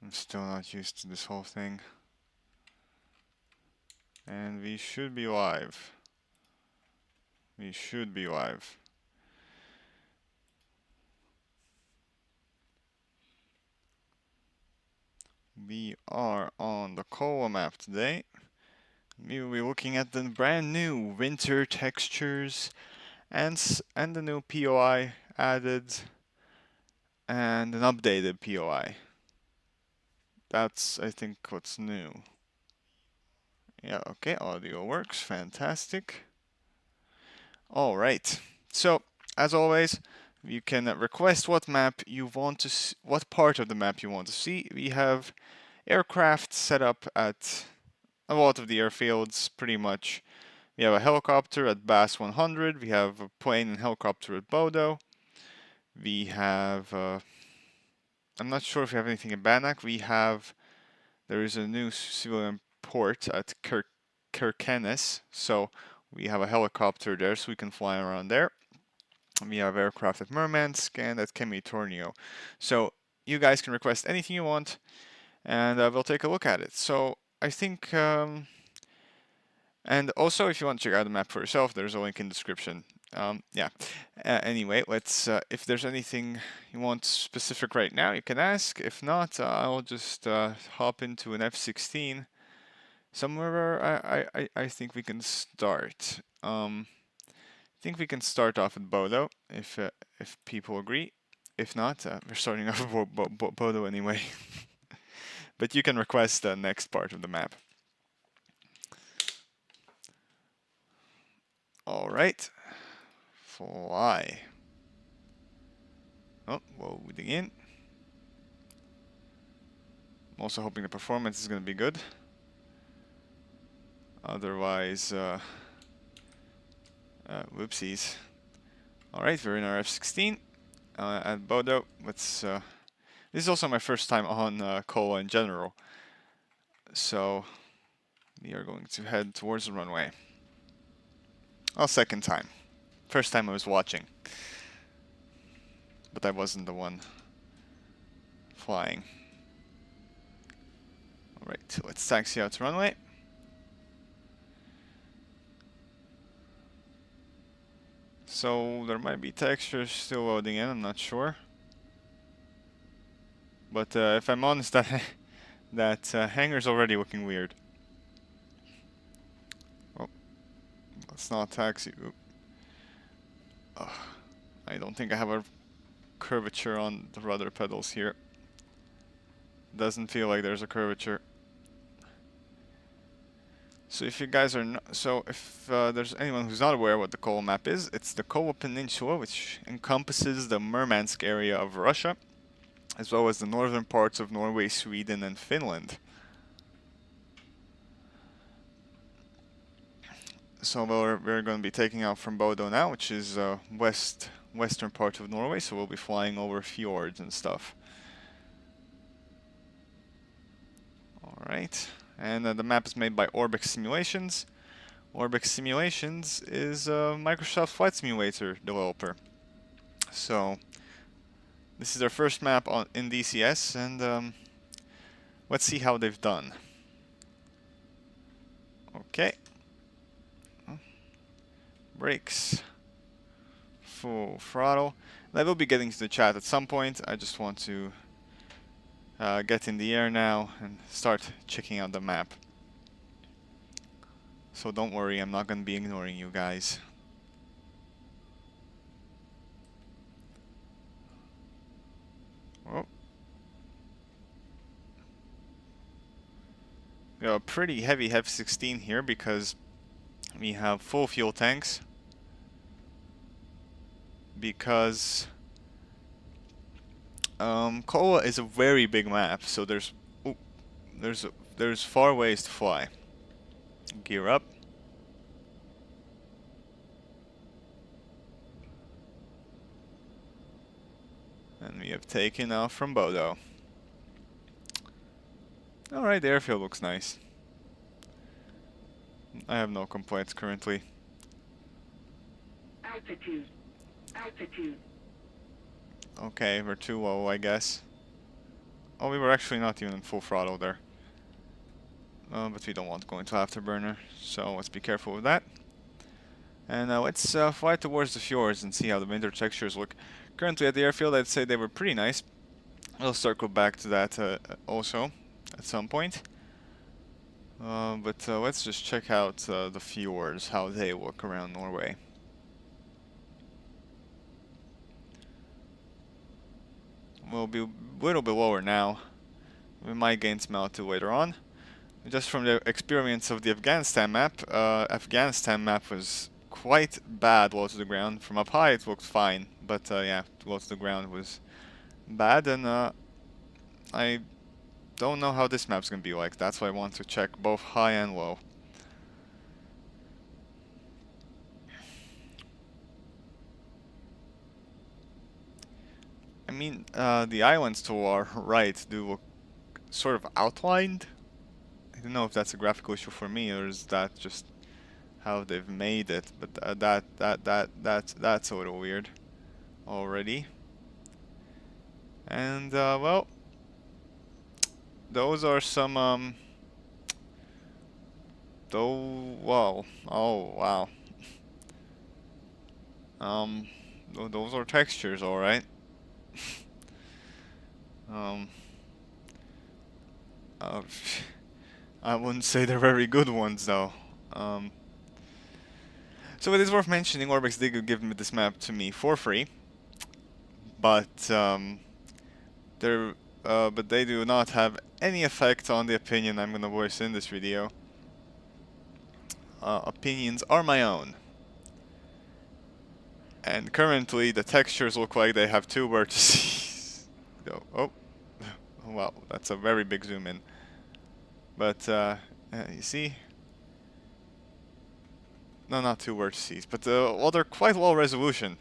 I'm still not used to this whole thing. And we should be live. We should be live. We are on the Kola map today. We will be looking at the brand new winter textures and the new POI added and an updated POI. That's, I think, what's new. Yeah, okay, audio works, fantastic. All right, so as always, you can request what map you want to what part of the map you want to see. We have aircraft set up at a lot of the airfields, pretty much. We have a helicopter at Bass 100. We have a plane and helicopter at Bodo. We have, I'm not sure if we have anything in Bannock. There is a new civilian port at Kirkenes, so we have a helicopter there, so we can fly around there. We have aircraft at Murmansk and at Tornio. So you guys can request anything you want, and we'll take a look at it. So I think, and also if you want to check out the map for yourself, there's a link in the description. Yeah. Anyway, let's. If there's anything you want specific right now, you can ask. If not, I'll just hop into an F-16 somewhere where I think we can start. I think we can start off at Bodo if people agree. If not, we're starting off with Bodo anyway. But you can request the next part of the map. All right, fly. Oh, loading in. I'm also hoping the performance is going to be good. Otherwise, whoopsies. All right, we're in our F-16 at Bodo. This is also my first time on Kola in general. So we are going to head towards the runway. Well, second time. First time I was watching. But I wasn't the one flying. Alright, so let's taxi out to runway. So there might be textures still loading in, I'm not sure. But if I'm honest, that hangar's already looking weird. Oh, let's not taxi. I don't think I have a curvature on the rudder pedals here. Doesn't feel like there's a curvature. So if you guys are if there's anyone who's not aware what the Kola map is, it's the Kola Peninsula, which encompasses the Murmansk area of Russia, as well as the northern parts of Norway, Sweden, and Finland. So we're going to be taking off from Bodo now, which is western part of Norway, so we'll be flying over fjords and stuff. Alright, and the map is made by OrbX Simulations. OrbX Simulations is a Microsoft Flight Simulator developer. So this is their first map in DCS, and let's see how they've done. Okay. Brakes. Full throttle. I will be getting to the chat at some point. I just want to get in the air now and start checking out the map. So don't worry, I'm not going to be ignoring you guys. Oh. We have a pretty heavy F-16 here because we have full fuel tanks. Because Kola is a very big map, so there's far ways to fly. Gear up. And we have taken off from Bodo. Alright, the airfield looks nice. I have no complaints currently. Altitude. Altitude. Okay, we're too low, I guess. Oh, we were actually not even in full throttle there. But we don't want to go into afterburner, so let's be careful with that. And let's fly towards the fjords and see how the winter textures look. Currently at the airfield, I'd say they were pretty nice. I'll circle back to that also at some point. But let's just check out the fjords, how they look around Norway. We'll be a little bit lower now. We might gain some altitude later on. Just from the experience of the Afghanistan map was quite bad low to the ground. From up high it looked fine, but yeah, low to the ground was bad, and I don't know how this map's gonna be like. That's why I want to check both high and low. I mean, the islands to our right do look sort of outlined. I don't know if that's a graphical issue for me, or is that just how they've made it, but that's a little weird already. And well, those are some whoa, oh wow. Those are textures, all right. Uh, I wouldn't say they're very good ones though. So it is worth mentioning, OrbX did give me this map to me for free, but they do not have any effect on the opinion I'm gonna voice in this video. Opinions are my own. And currently the textures look like they have two vertices. Oh, wow, that's a very big zoom in. But you see? No, not two vertices, but well, they're quite low resolution.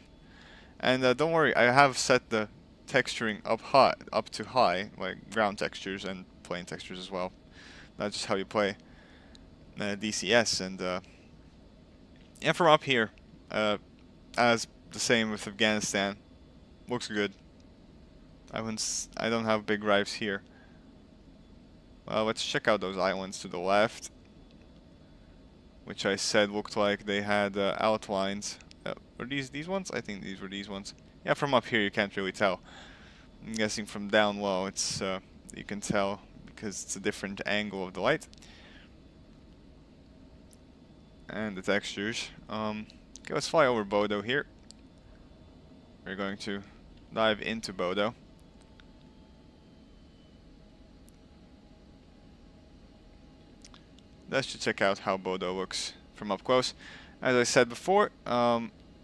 And don't worry, I have set the texturing up to high, like ground textures and plane textures as well. That's just how you play DCS. And yeah, from up here, as the same with Afghanistan, looks good. I don't have big gripes here. Well, let's check out those islands to the left, which I said looked like they had outlines. Were these ones? I think these were these ones. Yeah, from up here you can't really tell. I'm guessing from down low it's you can tell because it's a different angle of the light and the textures. Okay, let's fly over Bodo here. We're going to dive into Bodo. Let's just check out how Bodo looks from up close. As I said before,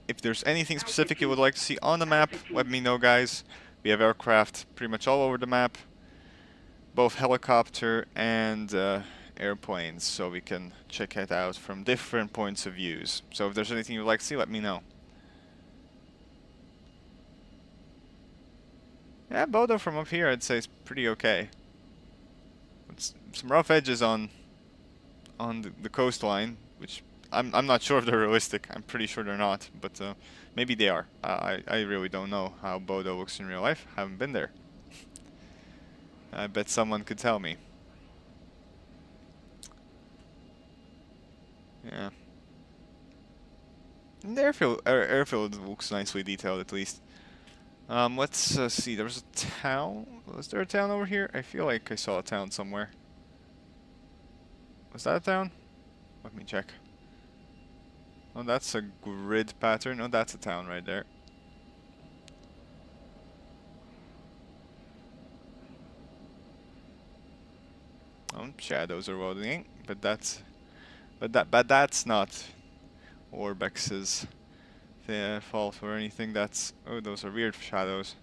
if there's anything specific you would like to see on the map, let me know, guys. We have aircraft pretty much all over the map, both helicopter and airplanes, so we can check it out from different points of views. So if there's anything you'd like to see, let me know. Yeah, Bodo from up here I'd say is pretty okay. It's some rough edges on the coastline, which I'm not sure if they're realistic. I'm pretty sure they're not, but maybe they are. I really don't know how Bodo looks in real life. Haven't been there. I bet someone could tell me. Yeah. And the airfield looks nicely detailed, at least. Let's see. There was a town. Was there a town over here? I feel like I saw a town somewhere. Was that a town? Let me check. Oh, that's a grid pattern. Oh, that's a town right there. Shadows are loading, but that's not OrbX's fault or anything. That's those are weird shadows.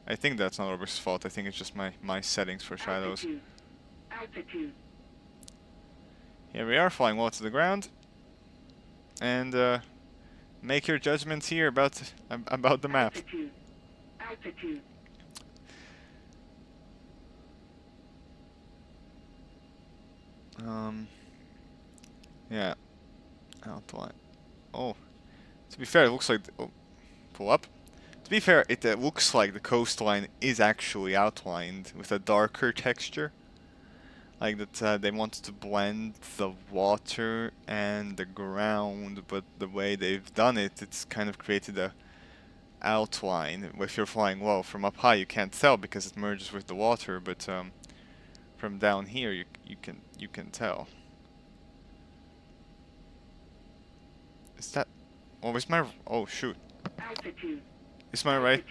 I think that's not OrbX's fault. I think it's just my settings for shadows. Altitude. Here we are, flying low to the ground, and make your judgments here about the map. Altitude. Altitude. Yeah. Outline. Oh, to be fair, it looks like pull up. To be fair, it looks like the coastline is actually outlined with a darker texture. Like that they wanted to blend the water and the ground, but the way they've done it, it's kind of created a outline. If you're flying low from up high, you can't tell because it merges with the water, but from down here you can tell. Is that? Oh, is my? Oh shoot! Altitude. Is my right?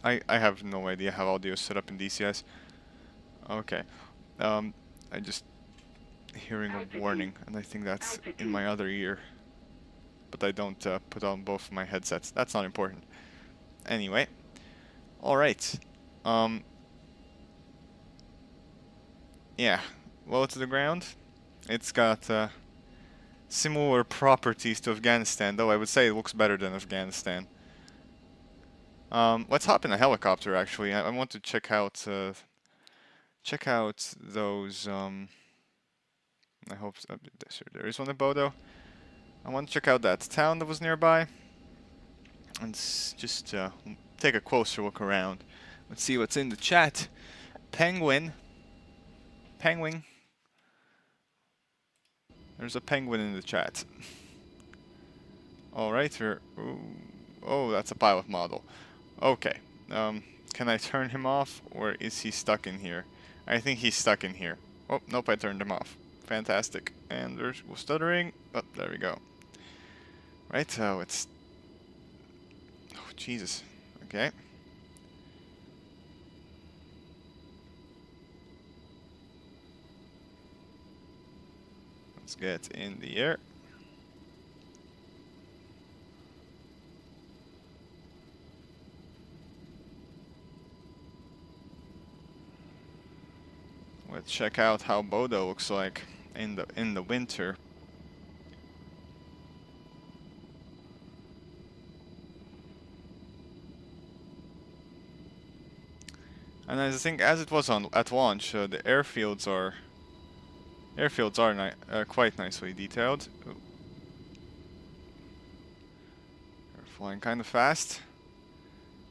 I have no idea how audio is set up in DCS. Okay, I just hearing a warning, and I think that's in my other ear. But I don't put on both of my headsets. That's not important. Anyway, all right. Yeah, low to the ground. It's got similar properties to Afghanistan, though I would say it looks better than Afghanistan. Let's hop in a helicopter. Actually, I want to check out those. I hope there is one in Bodo. I want to check out that town that was nearby, and just take a closer look around. Let's see what's in the chat. Penguin. There's a penguin in the chat. Alright, oh, that's a pilot model. Okay, can I turn him off, or is he stuck in here? I think he's stuck in here. Oh, nope, I turned him off. Fantastic. And there's stuttering. Oh, there we go. Right, so it's... Oh, Jesus. Okay. Let's get in the air. Let's check out how Bodo looks like in the winter. And I think, as it was at launch, the airfields are quite nicely detailed. Ooh. They're flying kind of fast.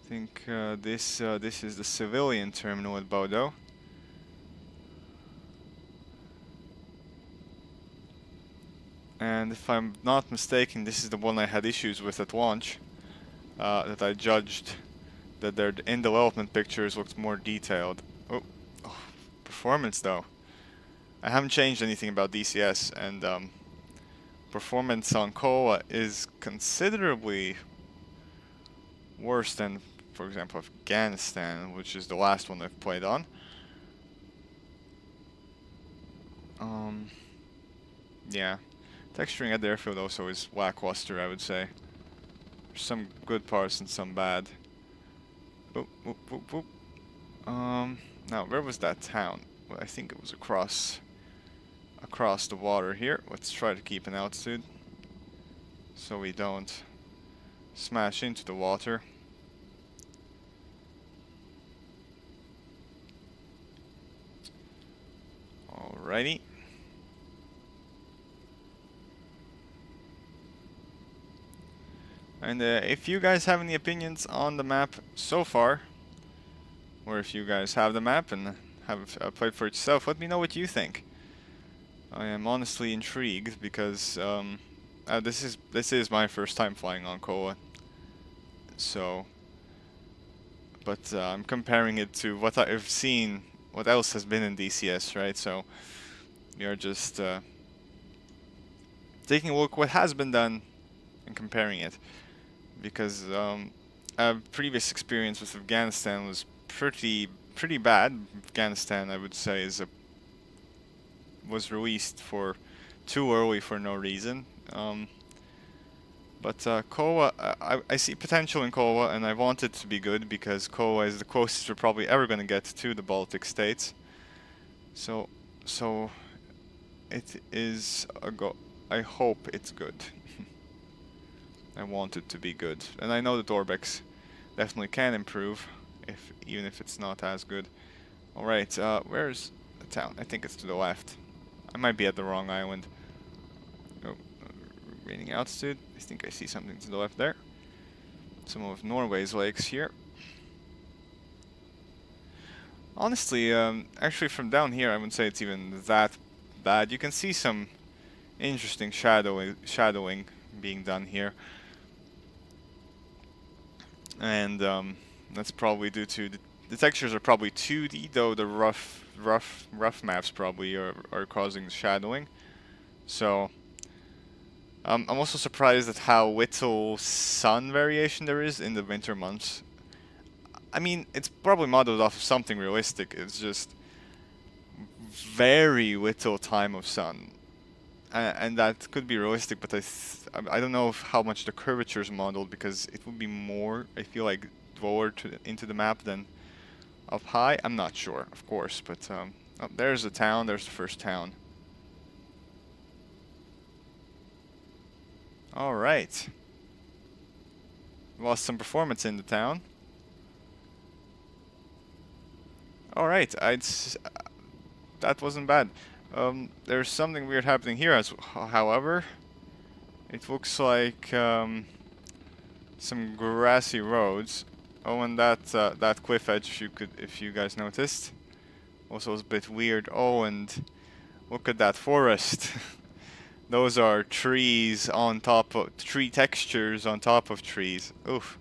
I think this is the civilian terminal at Bodo. And if I'm not mistaken, this is the one I had issues with at launch. That I judged that their in-development pictures looked more detailed. Oh, performance though. I haven't changed anything about DCS, and performance on Kola is considerably worse than, for example, Afghanistan, which is the last one I've played on. Yeah. Texturing at the airfield also is lackluster, I would say. There's some good parts and some bad. Oop, oop, oop, oop. Now, where was that town? Well, I think it was across the water here. Let's try to keep an altitude so we don't smash into the water. Alrighty. And if you guys have any opinions on the map so far, or if you guys have the map and have played for it yourself, let me know what you think. I am honestly intrigued because this is my first time flying on Kola. So, but I'm comparing it to what I've seen, what else has been in DCS, right? So we are just taking a look what has been done and comparing it. Because a previous experience with Afghanistan was pretty bad. Afghanistan, I would say, was released for too early for no reason. But Kola, I see potential in Kola, and I want it to be good because Kola is the closest we're probably ever going to get to the Baltic states. So it is a go. I hope it's good. I want it to be good, and I know that OrbX definitely can improve, even if it's not as good. All right, where's the town? I think it's to the left. I might be at the wrong island. Oh, gaining altitude. I think I see something to the left there. Some of Norway's lakes here. Honestly, actually from down here, I wouldn't say it's even that bad. You can see some interesting shadowing being done here. And that's probably due to the textures are probably 2D, though the rough maps probably are causing the shadowing. So I'm also surprised at how little sun variation there is in the winter months. I mean, it's probably modeled off of something realistic. It's just very little time of sun, and that could be realistic. But I don't know how much the curvature is modeled, because it would be more, I feel like, lower into the map than up high. I'm not sure, of course, but oh, there's the town. There's the first town. All right. Lost some performance in the town. All right, that wasn't bad. There's something weird happening here, however. It looks like some grassy roads. Oh, and that cliff edge, if you guys noticed, also was a bit weird. Oh, and look at that forest. Those are trees on top of tree textures on top of trees. Oof,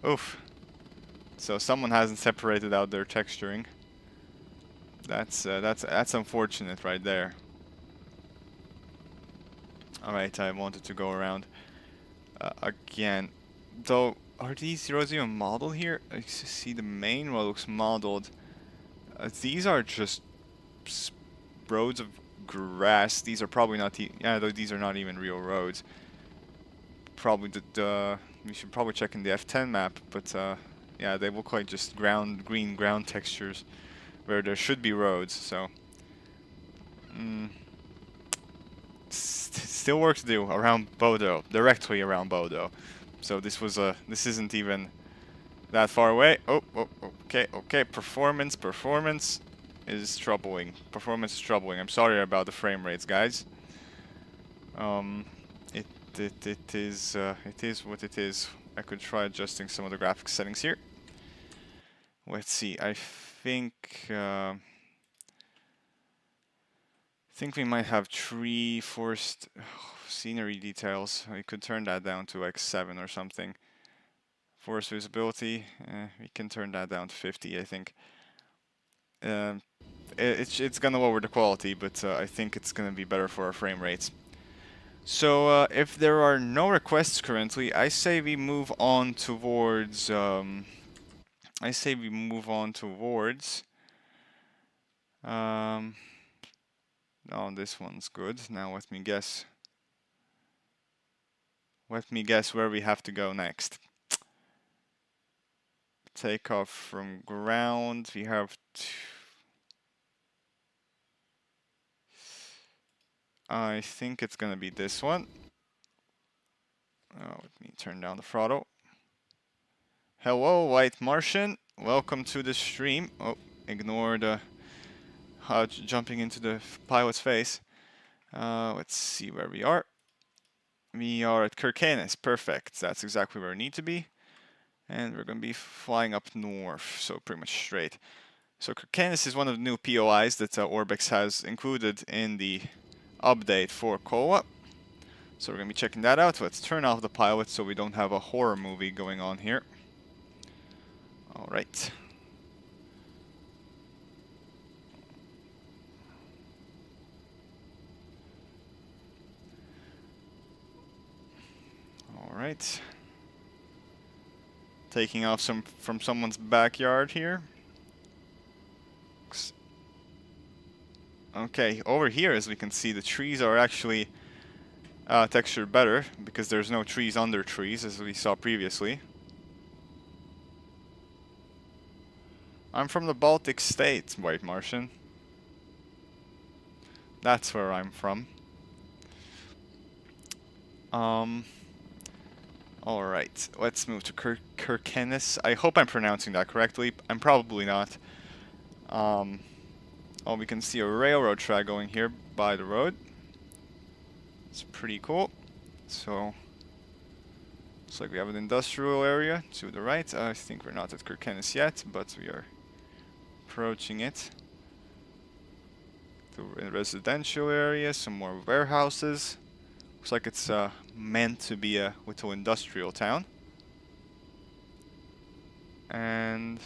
oof. So someone hasn't separated out their texturing. That's unfortunate right there. All right, I wanted to go around again. Though, are these roads even modeled here? I see the main road looks modeled. These are just roads of grass. These are probably not these are not even real roads. Probably we should probably check in the F10 map, but yeah, they look like just green ground textures where there should be roads. So still work to do around Bodo, directly around Bodo. So this isn't even that far away. Oh, okay. Performance is troubling. Performance is troubling. I'm sorry about the frame rates, guys. It is what it is. I could try adjusting some of the graphics settings here. Let's see. I think we might have tree forest scenery details. We could turn that down to like 7 or something. Forest visibility, we can turn that down to 50, I think. It's gonna lower the quality, but I think it's gonna be better for our frame rates. So if there are no requests currently, I say we move on towards. Oh, this one's good. Now let me guess. Let me guess where we have to go next. Take off from ground. We have I think it's gonna be this one. Oh, let me turn down the throttle. Hello, White Martian. Welcome to the stream. Oh, ignore the jumping into the pilot's face. Let's see where we are. We are at Kirkenes. Perfect. That's exactly where we need to be. And we're going to be flying up north, so pretty much straight. So Kirkenes is one of the new POIs that OrbX has included in the update for Kola. So we're going to be checking that out. Let's turn off the pilot so we don't have a horror movie going on here. Alright. Alright. Taking off from someone's backyard here. Okay, over here, as we can see, the trees are actually textured better because there's no trees under trees, as we saw previously. I'm from the Baltic states, White Martian. That's where I'm from. Alright, let's move to Kirkenes. I hope I'm pronouncing that correctly. I'm probably not. Oh, we can see a railroad track going here by the road. It's pretty cool. So, looks like we have an industrial area to the right. I think we're not at Kirkenes yet, but we are approaching it. In residential area, some more warehouses. Looks like it's meant to be a little industrial town. And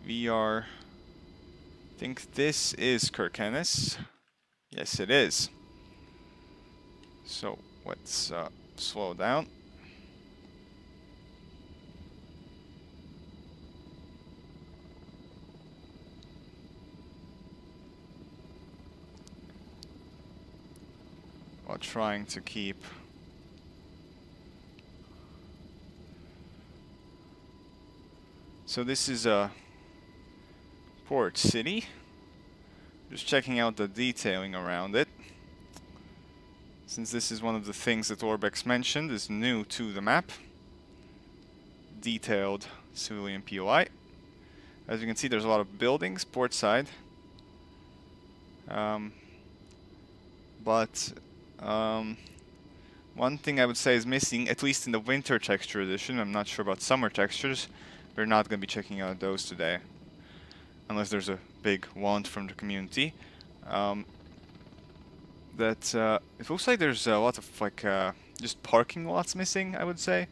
we are, I think this is Kirkenes. Yes, it is. So let's slow down. While trying to keep so this is a port city. Just checking out the detailing around it. Since this is one of the things that OrbX mentioned is new to the map. Detailed civilian POI. As you can see, there's a lot of buildings, port side. One thing I would say is missing, at least in the winter texture edition. I'm not sure about summer textures. We're not going to be checking out those today. Unless there's a big want from the community. It looks like there's a lot of like just parking lots missing, I would say.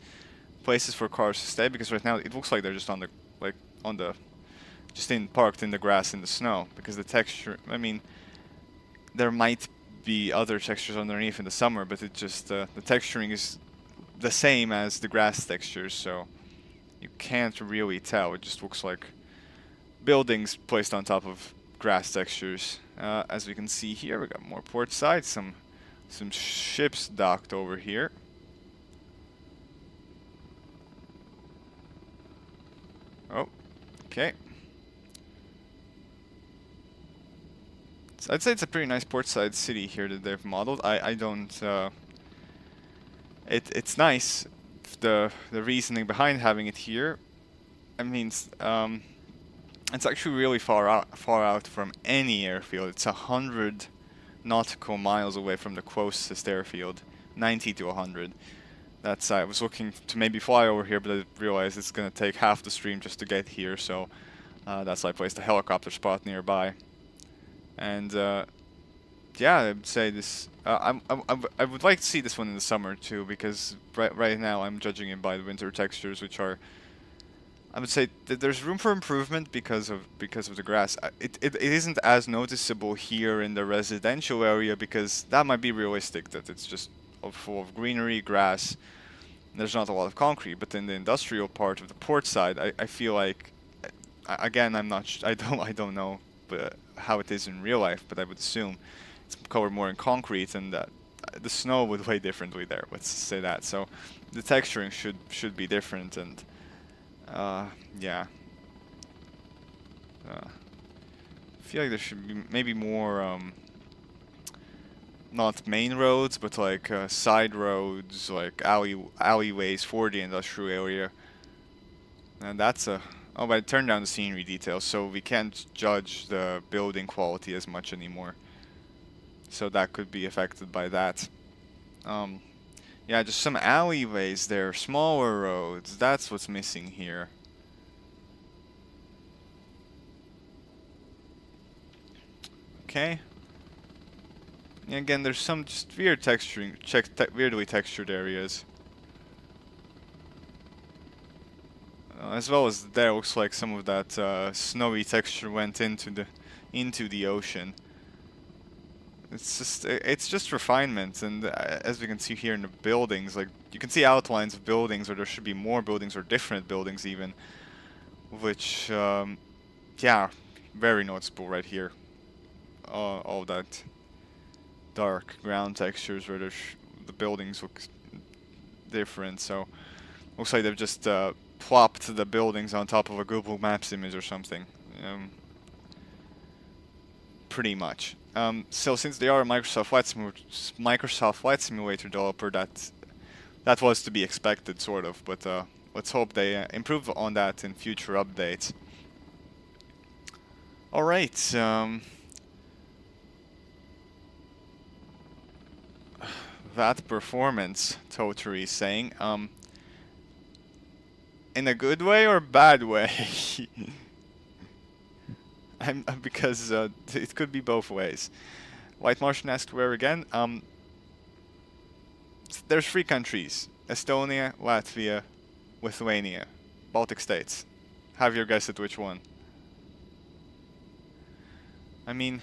Places for cars to stay, because right now it looks like they're just on the parked in the grass in the snow, because the texture, I mean, there might be other textures underneath in the summer, but it just the texturing is the same as the grass textures, so you can't really tell. It just looks like buildings placed on top of grass textures. As we can see here, we got more port side, some ships docked over here. Oh, okay. So I'd say it's a pretty nice portside city here that they've modeled. I don't. It's nice. The reasoning behind having it here. I mean, it's actually really far out from any airfield. It's 100 nautical miles away from the closest airfield, 90 to 100. That's I was looking to maybe fly over here, but I realized it's gonna take half the stream just to get here. So that's why I placed a helicopter spot nearby. And yeah, I'd say this. I would like to see this one in the summer too, because right now I'm judging it by the winter textures, which are. I would say that there's room for improvement because of the grass. It isn't as noticeable here in the residential area, because that might be realistic that it's just full of greenery, grass. There's not a lot of concrete, but in the industrial part of the port side, I feel like, again, I don't know how it is in real life, but I would assume it's covered more in concrete, and that the snow would weigh differently there. Let's say that. So the texturing should be different, and yeah. I feel like there should be maybe more not main roads, but like side roads, like alleyways for the industrial area. And that's a. Oh, but I turned down the scenery details, so we can't judge the building quality as much anymore. So that could be affected by that. Yeah, just some alleyways there, smaller roads. That's what's missing here. Okay. And again, there's some just weird texturing, weirdly textured areas. As well as there, looks like some of that snowy texture went into the ocean. It's just refinement, and as we can see here in the buildings, like you can see outlines of buildings, or there should be more buildings or different buildings even, which yeah, very noticeable right here. All that dark ground textures where the buildings look different. So looks like they've just plopped the buildings on top of a Google Maps image or something. Pretty much. So since they are a Microsoft Flight Simulator developer, that was to be expected, sort of. But let's hope they improve on that in future updates. All right. That performance, Totary is saying. In a good way or bad way? Because it could be both ways. White Martian asked where again? There's 3 countries: Estonia, Latvia, Lithuania, Baltic states. Have your guess at which one. I mean,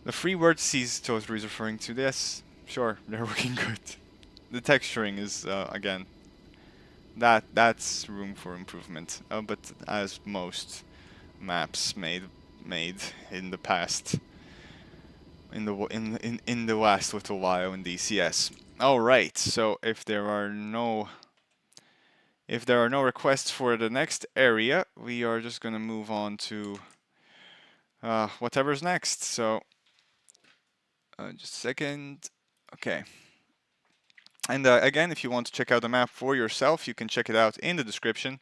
the 3 vertices Toaster is referring to. Yes, sure, they're working good. The texturing is again, that's room for improvement. But as most maps made in the past, in the last little while in DCS. All right, so if there are no requests for the next area, we are just gonna move on to whatever's next. So just a second. Okay. And again, if you want to check out the map for yourself, you can check it out in the description.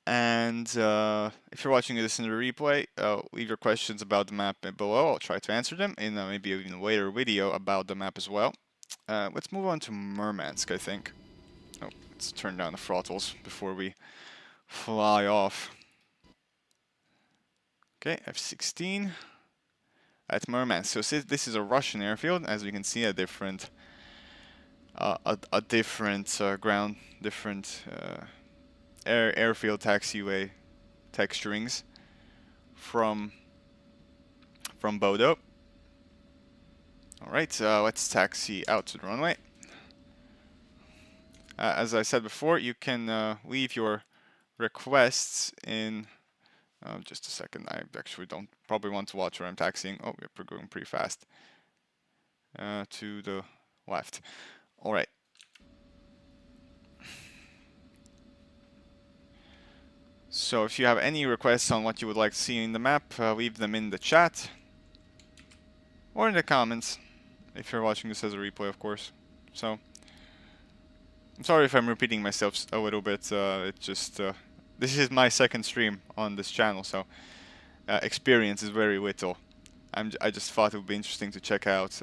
And if you're watching this in the replay, leave your questions about the map below. I'll try to answer them in maybe even a later video about the map as well. Let's move on to Murmansk, I think. Oh, let's turn down the throttles before we fly off. Okay, F-16 at Murmansk. So this is a Russian airfield, as you can see, a different ground, different airfield taxiway texturings from Bodo. All right, let's taxi out to the runway. As I said before, you can leave your requests in. Just a second. I actually don't probably want to watch where I'm taxiing. Oh, we're going pretty fast. To the left. All right. So if you have any requests on what you would like to see in the map, leave them in the chat or in the comments if you're watching this as a replay, of course. So I'm sorry if I'm repeating myself a little bit. It just this is my second stream on this channel, so experience is very little. I just thought it would be interesting to check out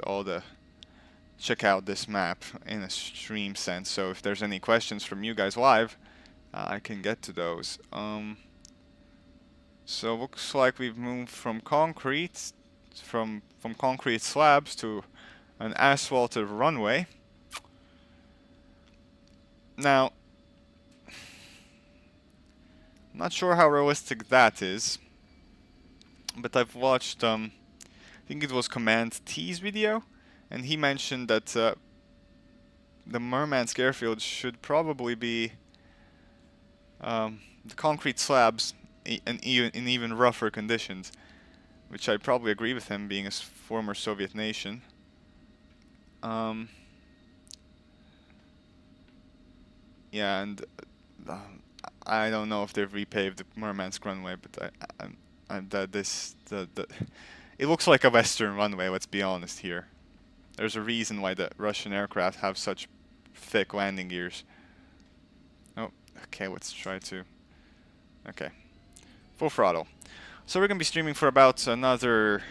this map in a stream sense. So if there's any questions from you guys live, I can get to those. So looks like we've moved from concrete, from concrete slabs to an asphalted runway. Now, I'm not sure how realistic that is, but I've watched, I think it was Command T's video, and he mentioned that the Murmansk airfield should probably be the concrete slabs in even rougher conditions, which I probably agree with him, being a former Soviet nation. Yeah, and I don't know if they've repaved the Murmansk runway, but it looks like a Western runway. Let's be honest here. There's a reason why the Russian aircraft have such thick landing gears. Oh, okay. Let's try to. Okay, full throttle. So we're gonna be streaming for about another.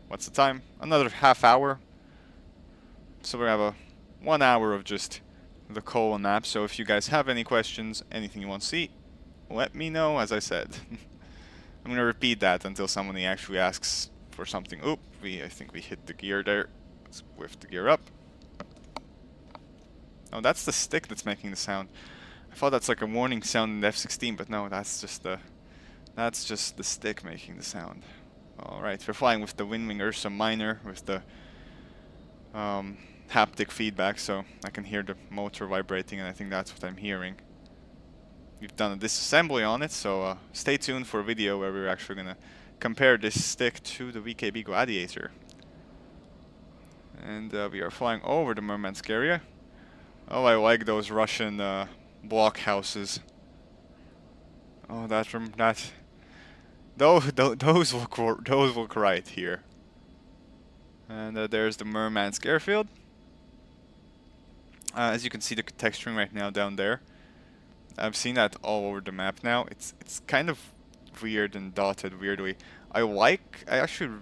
What's the time? Another half hour. So we're gonna have a 1 hour of just the Kola map. So if you guys have any questions, anything you want to see, let me know. As I said, I'm gonna repeat that until somebody actually asks for something. Oop, I think we hit the gear there. Let's lift the gear up. Oh, that's the stick that's making the sound. I thought that's like a warning sound in the F-16, but no, that's just the stick making the sound. All right, we're flying with the Windwing Ursa Minor with the haptic feedback, so I can hear the motor vibrating, and I think that's what I'm hearing. We've done a disassembly on it, so stay tuned for a video where we're actually gonna compare this stick to the VKB Gladiator. And we are flying over the Murmansk area. Oh, I like those Russian block houses. Oh, those look right here. And there's the Murmansk airfield. As you can see, the texturing right now down there. I've seen that all over the map now. It's kind of weird and dotted weirdly. I actually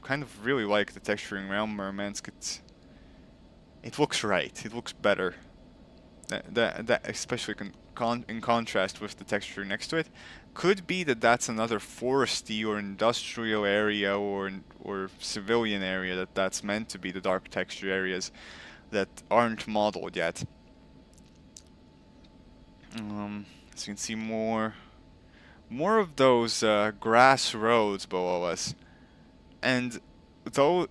kind of really like the texturing around Murmansk. It looks right. It looks better. That especially in contrast with the texture next to it. Could be that that's another foresty or industrial area or civilian area that's meant to be the dark texture areas that aren't modeled yet. As you can see, more of those grass roads below us, and the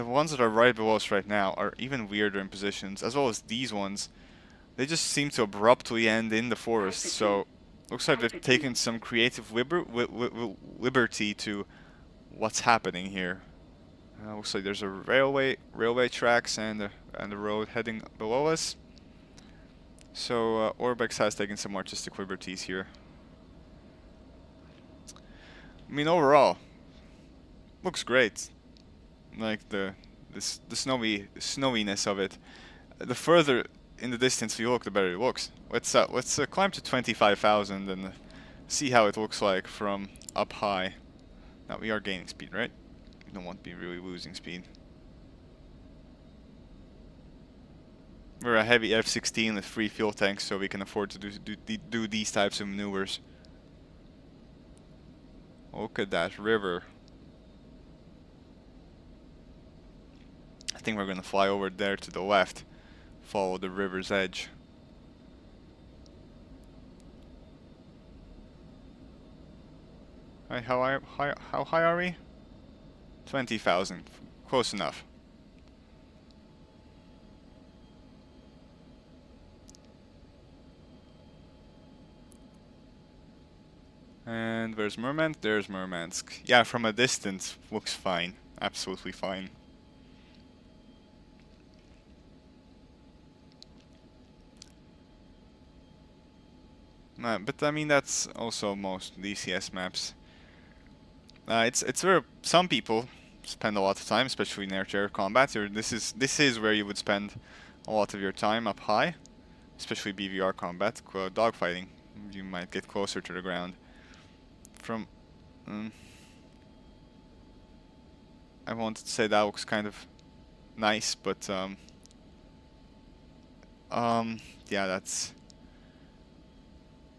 ones that are right below us right now are even weirder in positions, as well as these ones. They just seem to abruptly end in the forest, so looks like they've taken some creative liberty to what's happening here. Looks like there's a railway tracks and a road heading below us. So OrbX has taken some artistic liberties here. I mean, overall, looks great. Like the snowiness of it. The further in the distance you look, the better it looks. Let's climb to 25,000 and see how it looks like from up high. Now we are gaining speed, right? We don't want to be really losing speed. We're a heavy F-16 with 3 fuel tanks, so we can afford to do these types of maneuvers. Look at that river. I think we're gonna fly over there to the left, follow the river's edge. Right, how high are we? 20,000. Close enough. And where's Murmansk? There's Murmansk. Yeah, from a distance, looks fine. Absolutely fine. But I mean, that's also most DCS maps. It's where some people spend a lot of time, especially in air-to-air combat. This is where you would spend a lot of your time up high, especially BVR combat, dogfighting. You might get closer to the ground. From I wanted to say that looks kind of nice, but yeah,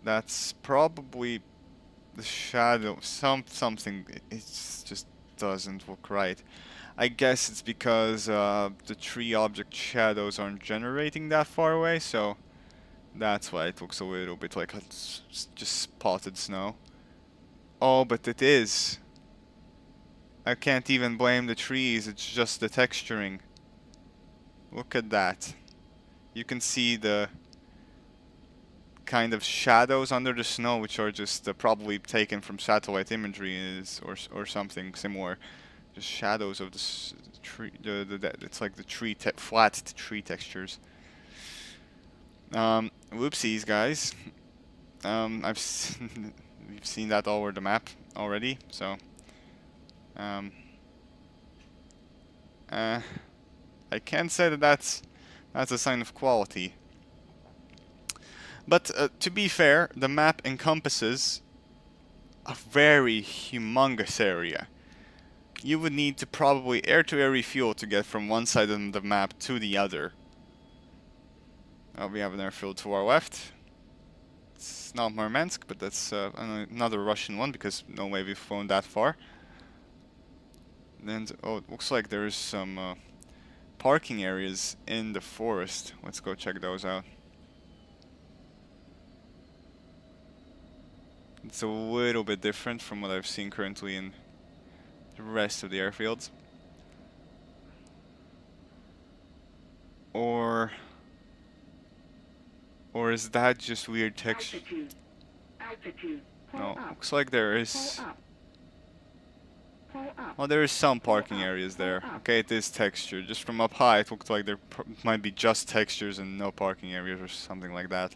that's probably the shadow. Something it just doesn't look right. I guess it's because the tree object shadows aren't generating that far away, so that's why it looks a little bit like just spotted snow. Oh, but it is. I can't even blame the trees, it's just the texturing. Look at that. You can see the kind of shadows under the snow, which are just probably taken from satellite imagery or something similar. Just shadows of the tree. It's like the flat tree textures. Whoopsies, guys. We've seen that all over the map already, so I can't say that that's a sign of quality. But to be fair, the map encompasses a very humongous area. You would need to probably air-to-air refuel to get from one side of the map to the other. We have an airfield to our left. It's not Murmansk, but that's another Russian one because no way we've flown that far. Then, oh, it looks like there's some parking areas in the forest. Let's go check those out. It's a little bit different from what I've seen currently in the rest of the airfields. Or is that just weird texture? No, looks like there is. Well, there is some parking areas there. Okay, it is texture. Just from up high, it looked like there might be just textures and no parking areas or something like that.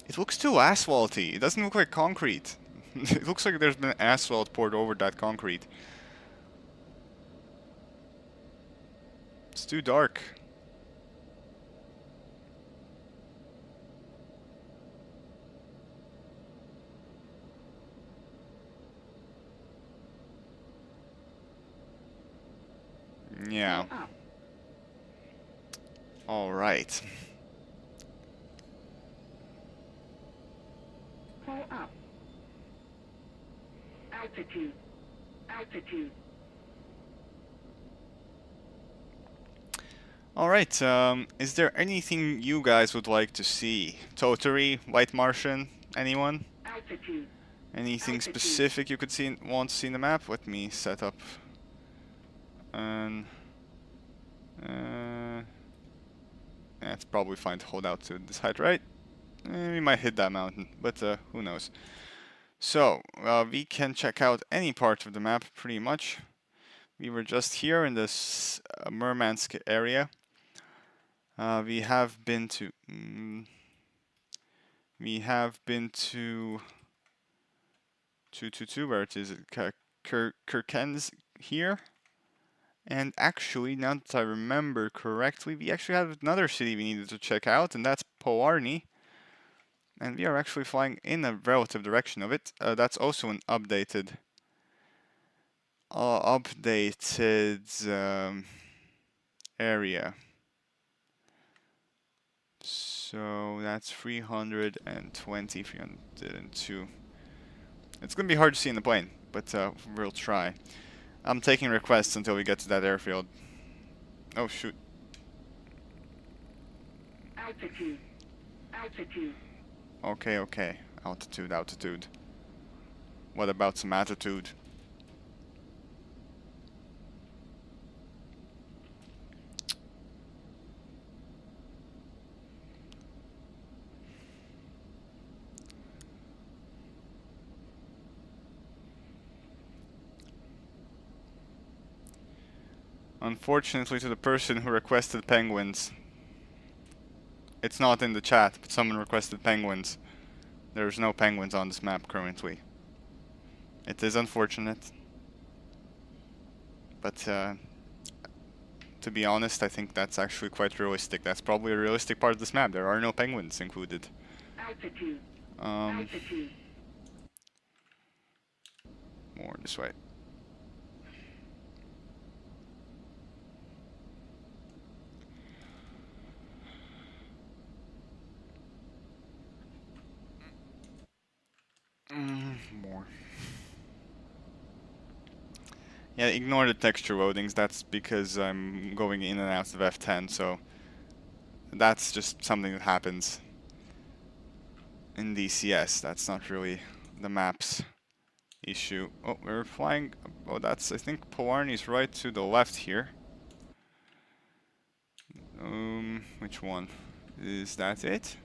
It looks too asphalty. It doesn't look like concrete. It looks like there's been asphalt poured over that concrete. It's too dark. Yeah. All right. Pull up. Altitude. Altitude. Alright, is there anything you guys would like to see? Totary, White Martian, anyone? Altitude. Anything Altitude. specific you could see, want to see in the map? Let me set up and it's probably fine to hold out to this height, right? We might hit that mountain, but who knows. So, we can check out any part of the map pretty much. We were just here in this Murmansk area. We have been to where it is, Kirkenes here. And actually, now that I remember correctly, we actually have another city we needed to check out, and that's Polyarny. And we are actually flying in a relative direction of it. That's also an updated area. So that's 320, 302. It's gonna be hard to see in the plane, but we'll try. I'm taking requests until we get to that airfield. Oh shoot. Altitude. Altitude. Okay. Altitude. What about some attitude? Unfortunately, to the person who requested penguins. It's not in the chat, but someone requested penguins. There's no penguins on this map currently. It is unfortunate. But to be honest, I think that's actually quite realistic. That's probably a realistic part of this map. There are no penguins included. Altitude. Altitude. More this way. More. Yeah, ignore the texture loadings. That's because I'm going in and out of F10, so that's just something that happens in DCS. That's not really the map's issue. Oh, we're flying. Oh, that's, I think Polyarny's right to the left here. Which one? Is that it?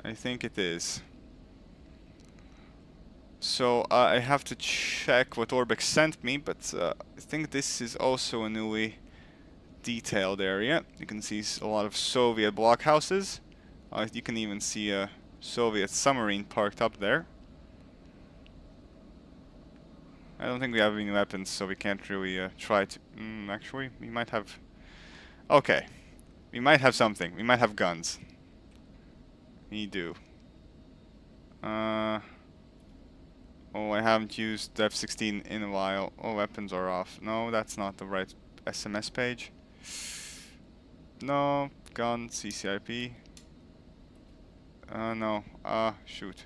I think it is. So I have to check what OrbX sent me, but I think this is also a newly detailed area. You can see a lot of Soviet blockhouses. You can even see a Soviet submarine parked up there. I don't think we have any weapons, so we can't really try to... actually, we might have... Okay. We might have something. We might have guns. We do. Oh, I haven't used the F-16 in a while. Oh, weapons are off. No, that's not the right SMS page. No, gun, CCIP. No. Shoot.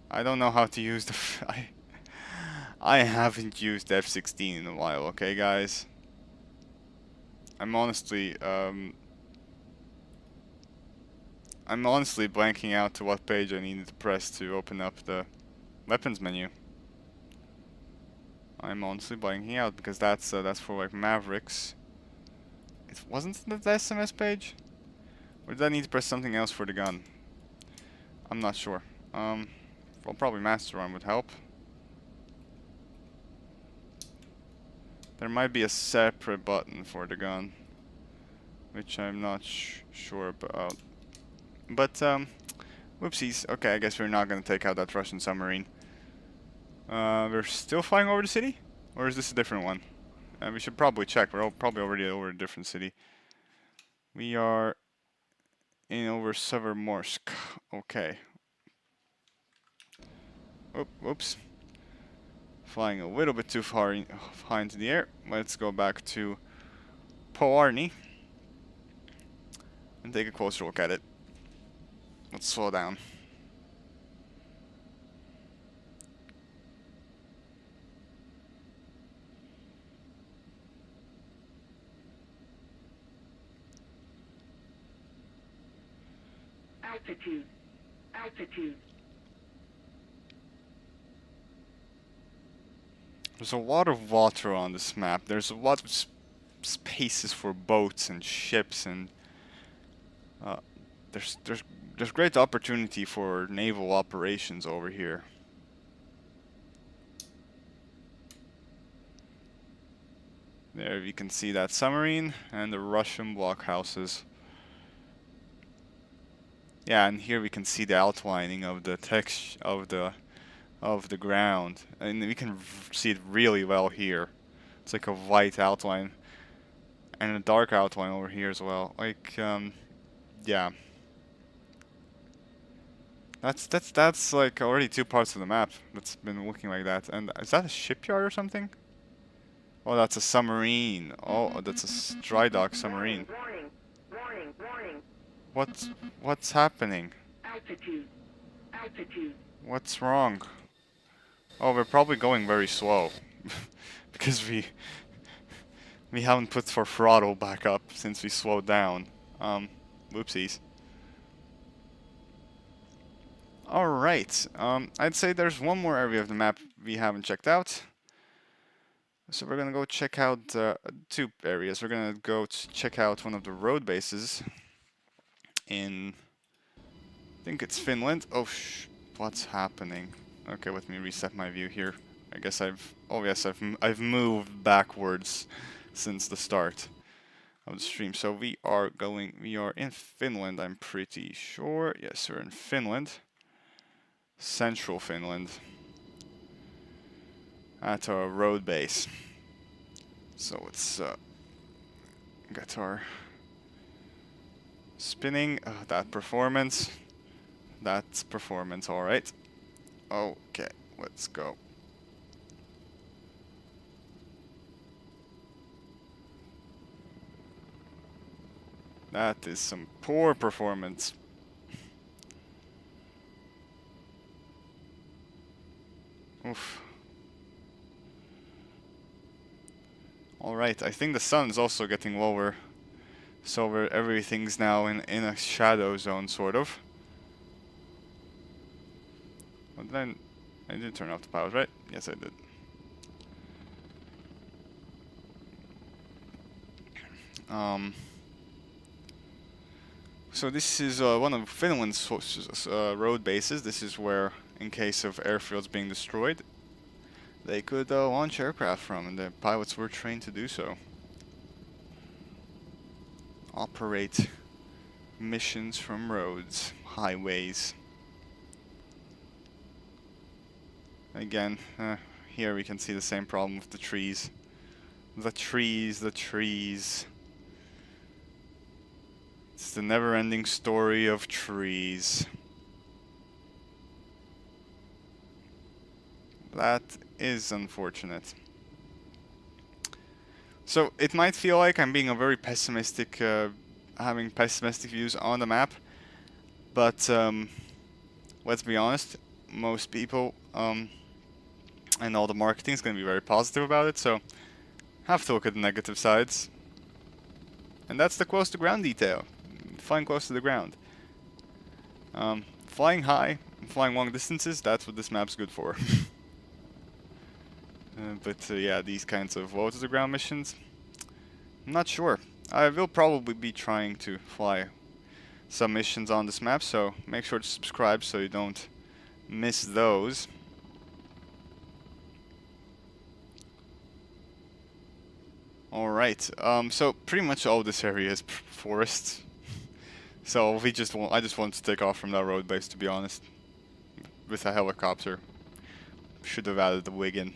I don't know how to use the... I haven't used the F-16 in a while, okay, guys? I'm honestly blanking out to what page I needed to press to open up the weapons menu. I'm honestly blanking out because that's for like Mavericks. It wasn't the SMS page? Or did I need to press something else for the gun? I'm not sure. Well, probably Master Arm would help. There might be a separate button for the gun, which I'm not sure about. But, whoopsies. Okay, I guess we're not gonna take out that Russian submarine. We're still flying over the city? Or is this a different one? We should probably check. We're probably already over a different city. We are in over Severomorsk. Okay. Oh, whoops. Flying a little bit too far high into the air. Let's go back to Polyarny and take a closer look at it. Let's slow down. Altitude. Altitude. There's a lot of water on this map. There's a lot of spaces for boats and ships, and there's great opportunity for naval operations over here. There you can see that submarine and the Russian blockhouses. Yeah, and here we can see the outlining of the text of the ground, and we can see it really well here. It's like a white outline and a dark outline over here as well. Like, yeah. That's like already two parts of the map that's been looking like that. And is that a shipyard or something? Oh, that's a submarine. Oh, that's a dry dock submarine. Warning. Warning. Warning. What's happening? Altitude. Altitude. What's wrong? Oh, we're probably going very slow because we haven't put our throttle back up since we slowed down. Whoopsies. Alright, I'd say there's one more area of the map we haven't checked out. So we're gonna go check out two areas. We're gonna go check out one of the road bases in, I think it's Finland. Oh, what's happening? Okay, let me reset my view here. I guess I've moved backwards since the start of the stream. So we are in Finland, I'm pretty sure. Yes, we're in Finland. Central Finland. At our road base. So let's get our spinning. That performance. That's performance, alright. Okay, let's go. That is some poor performance. Oof. Alright, I think the sun is also getting lower. So everything's now in a shadow zone, sort of. But then, I did turn off the power, right? Yes, I did. So this is one of Finland's road bases. This is where, in case of airfields being destroyed, they could launch aircraft from, and the pilots were trained to do so. Operate missions from roads, highways. Again, here we can see the same problem with the trees. The trees. It's the never-ending story of trees. That is unfortunate. So it might feel like I'm being a very pessimistic, having pessimistic views on the map, but let's be honest, most people and all the marketing is going to be very positive about it, so have to look at the negative sides. And that's the close to ground detail, flying close to the ground. Flying high, flying long distances, that's what this map's good for. But yeah, these kinds of low to the ground missions, I'm not sure. I will probably be trying to fly some missions on this map, so make sure to subscribe so you don't miss those. Alright, so pretty much all this area is forest. So I just want to take off from that road base, to be honest. With a helicopter. Should have added the wig in.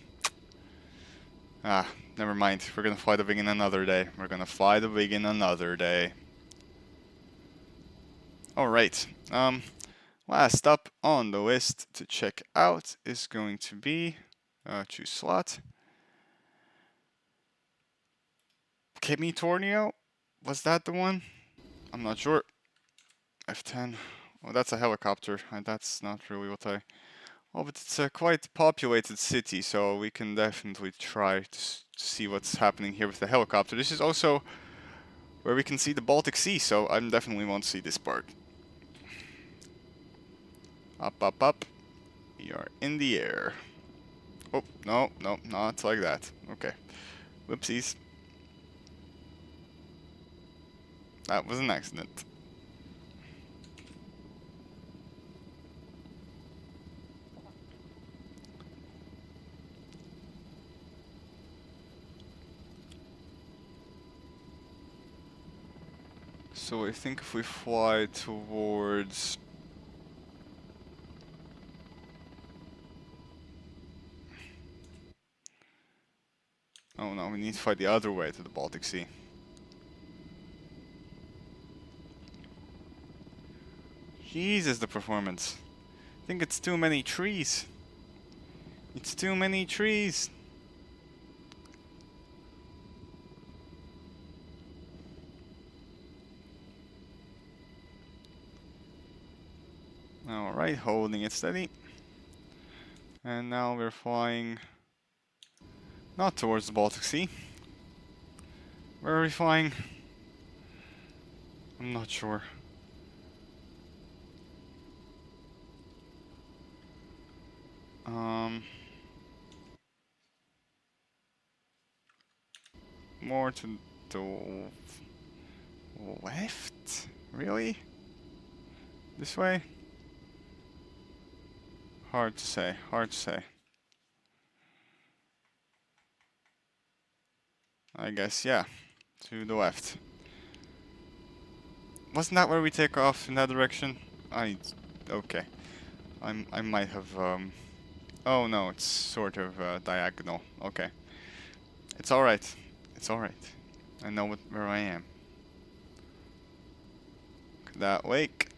Ah, never mind. We're gonna fly the wig in another day. We're gonna fly the wig in another day. Alright, last up on the list to check out is going to be choose slot. Kimi Tornio? Was that the one? I'm not sure. F10. Well, that's a helicopter. That's not really what I... Oh, but it's a quite populated city, so we can definitely try to see what's happening here with the helicopter. This is also where we can see the Baltic Sea, so I definitely want to see this part. Up, up, up. We are in the air. Oh, no, no, not like that. Okay. Whoopsies. That was an accident. So I think if we fly towards... Oh no, we need to fly the other way to the Baltic Sea. Jesus, the performance. I think it's too many trees. It's too many trees. Alright, holding it steady. And now we're flying not towards the Baltic Sea. Where are we flying? I'm not sure. More to the left? Really? This way? Hard to say, hard to say. I guess, yeah. To the left. Wasn't that where we take off in that direction? Okay. I might have, oh no, it's sort of, diagonal. Okay. It's alright. It's alright. I know where I am. That wake.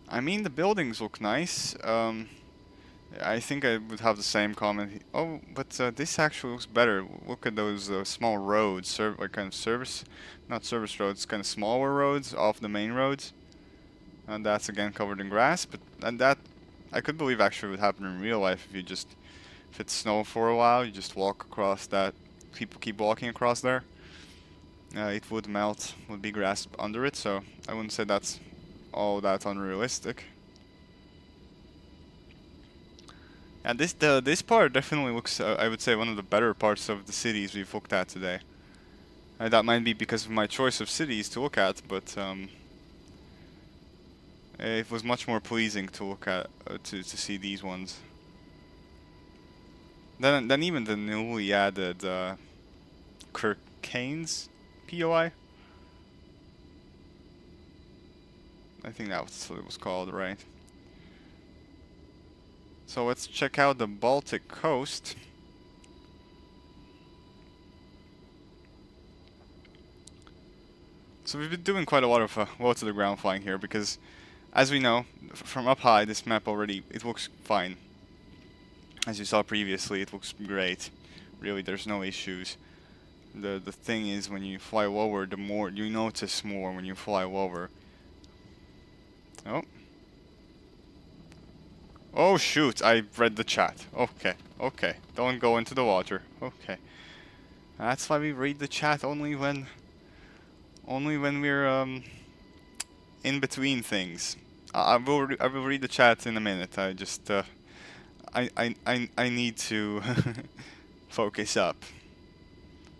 I mean, the buildings look nice. I think I would have the same comment. Oh, but this actually looks better. Look at those small roads, like kind of service, not service roads, kind of smaller roads off the main roads. And that's again covered in grass. And that I could believe actually would happen in real life if it's snow for a while, you just walk across that. People keep walking across there. It would melt, would be grass under it. So I wouldn't say that's all that unrealistic. And this part definitely looks, I would say, one of the better parts of the cities we've looked at today. That might be because of my choice of cities to look at, but it was much more pleasing to look at, to see these ones. Then even the newly added Kirkenes POI. I think that's what it was called, right? So let's check out the Baltic coast. So we've been doing quite a lot of low to the ground flying here because, as we know, from up high, this map already, it looks fine. As you saw previously, it looks great. Really, there's no issues. The thing is, when you fly lower, the more you notice more when you fly lower. Oh. Oh shoot, I read the chat. Okay, okay. Don't go into the water. Okay. That's why we read the chat only when we're in between things. I will read the chat in a minute. I just I need to focus up.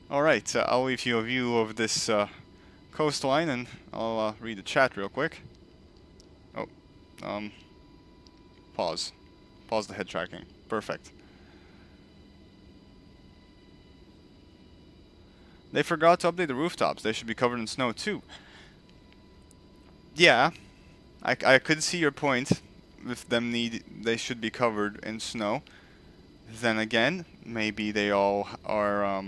All right, I'll leave you a view of this coastline, and I'll read the chat real quick. Oh, pause. Pause the head tracking. Perfect. They forgot to update the rooftops. They should be covered in snow too. Yeah, I could see your point. With them they should be covered in snow. Then again, maybe they all are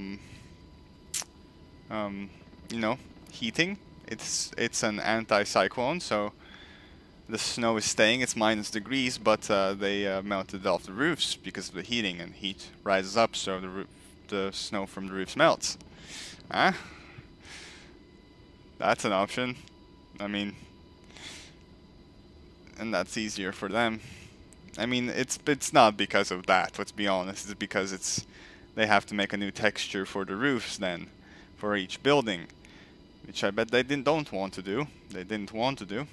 you know, heating. It's an anti-cyclone, so the snow is staying. It's minus degrees, but they melted off the roofs because of the heating, and heat rises up, so the snow from the roofs melts. Ah, that's an option. I mean, and that's easier for them. I mean, it's not because of that. Let's be honest. It's because they have to make a new texture for the roofs then, for each building, which I bet they don't want to do. They didn't want to do.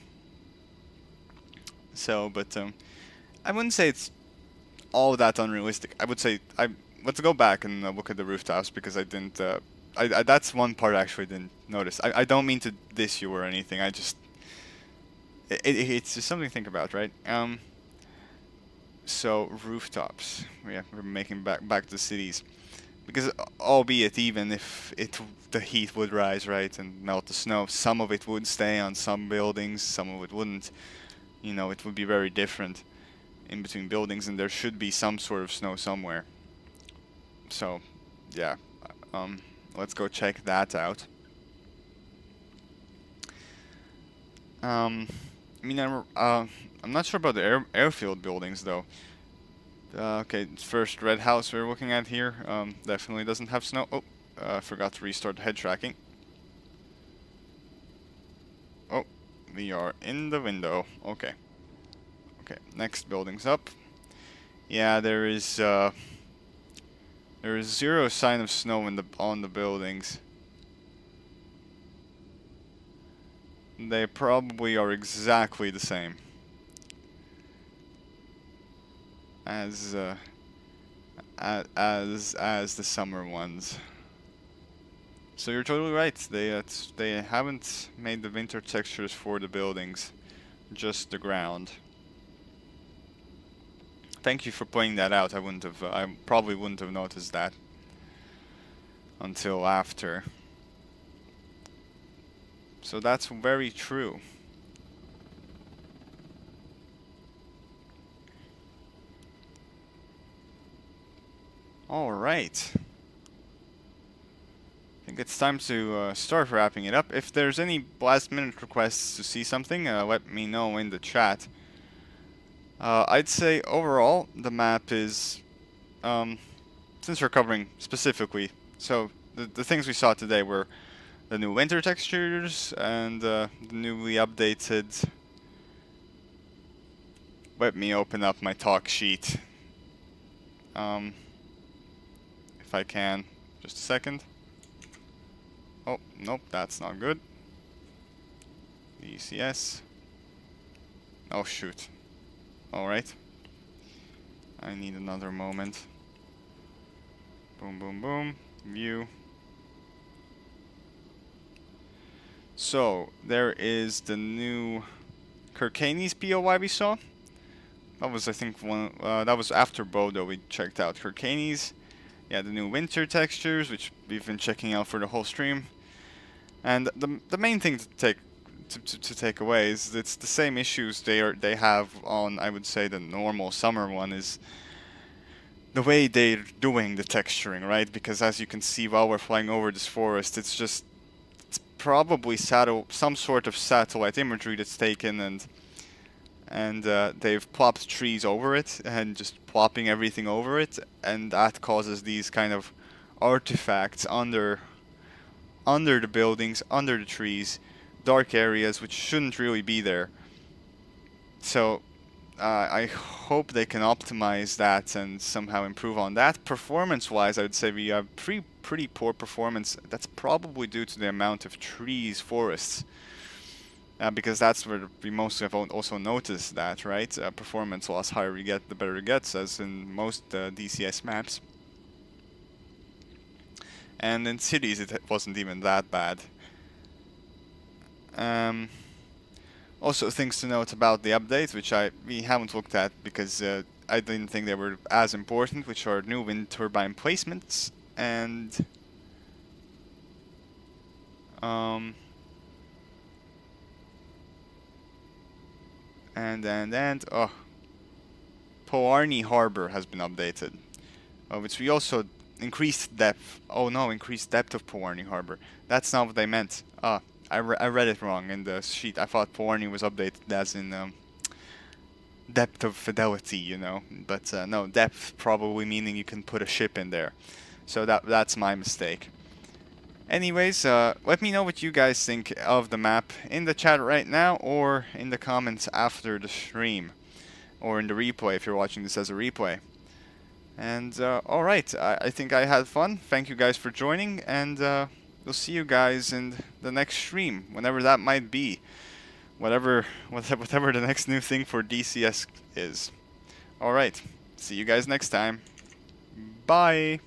So, but I wouldn't say it's all that unrealistic. I would say let's go back and look at the rooftops because I didn't. That's one part I actually didn't notice. I don't mean to diss you or anything. I just it's just something to think about, right? So rooftops, yeah, we're making back to cities, because albeit even if the heat would rise, right, and melt the snow, some of it would stay on some buildings, some of it wouldn't. You know, it would be very different in between buildings, and there should be some sort of snow somewhere. So, yeah, let's go check that out. I mean, I'm not sure about the airfield buildings though. Okay, first red house we're looking at here definitely doesn't have snow. Oh, forgot to restart head tracking. Oh, we are in the window. Okay. Okay, next building's up. Yeah, there is zero sign of snow on the buildings. They probably are exactly the same as the summer ones. So you're totally right. They haven't made the winter textures for the buildings, just the ground. Thank you for pointing that out. I probably wouldn't have noticed that until after. So that's very true. All right. I think it's time to start wrapping it up. If there's any last-minute requests to see something, let me know in the chat. I'd say overall the map is, since we're covering specifically, so the things we saw today were the new winter textures and the newly updated. Let me open up my talk sheet. If I can, just a second. Oh, nope, that's not good. DCS. Oh, shoot. Alright. I need another moment. Boom, boom, boom. View. So, there is the new Kirkenes POI we saw. That was, I think, that was after Bodo we checked out Kirkenes. Yeah, the new winter textures, which we've been checking out for the whole stream. And the main thing to take away is it's the same issues they have on, I would say, the normal summer one, is the way they're doing the texturing, right? Because as you can see while we're flying over this forest, it's probably some sort of satellite imagery that's taken, and they've plopped trees over it and just plopping everything over it, and that causes these kind of artifacts under the buildings, under the trees, dark areas which shouldn't really be there. So I hope they can optimize that and somehow improve on that. Performance-wise, I would say we have pretty poor performance. That's probably due to the amount of trees, forests. Because that's where we mostly have also noticed that, right? Performance loss, higher we get, the better it gets, as in most DCS maps. And in cities, it wasn't even that bad. Also, things to note about the updates, which we haven't looked at because I didn't think they were as important, which are new wind turbine placements and oh, Polyarny Harbor has been updated, which we also increased depth. Oh no, increased depth of Polyarny Harbor. That's not what they meant. I read it wrong in the sheet. I thought Polyarny was updated as in depth of fidelity, you know. But no, depth probably meaning you can put a ship in there. So that's my mistake. Anyways, let me know what you guys think of the map in the chat right now, or in the comments after the stream, or in the replay if you're watching this as a replay. And alright, I think I had fun. Thank you guys for joining, and we'll see you guys in the next stream, whenever that might be. Whatever the next new thing for DCS is. Alright, see you guys next time. Bye!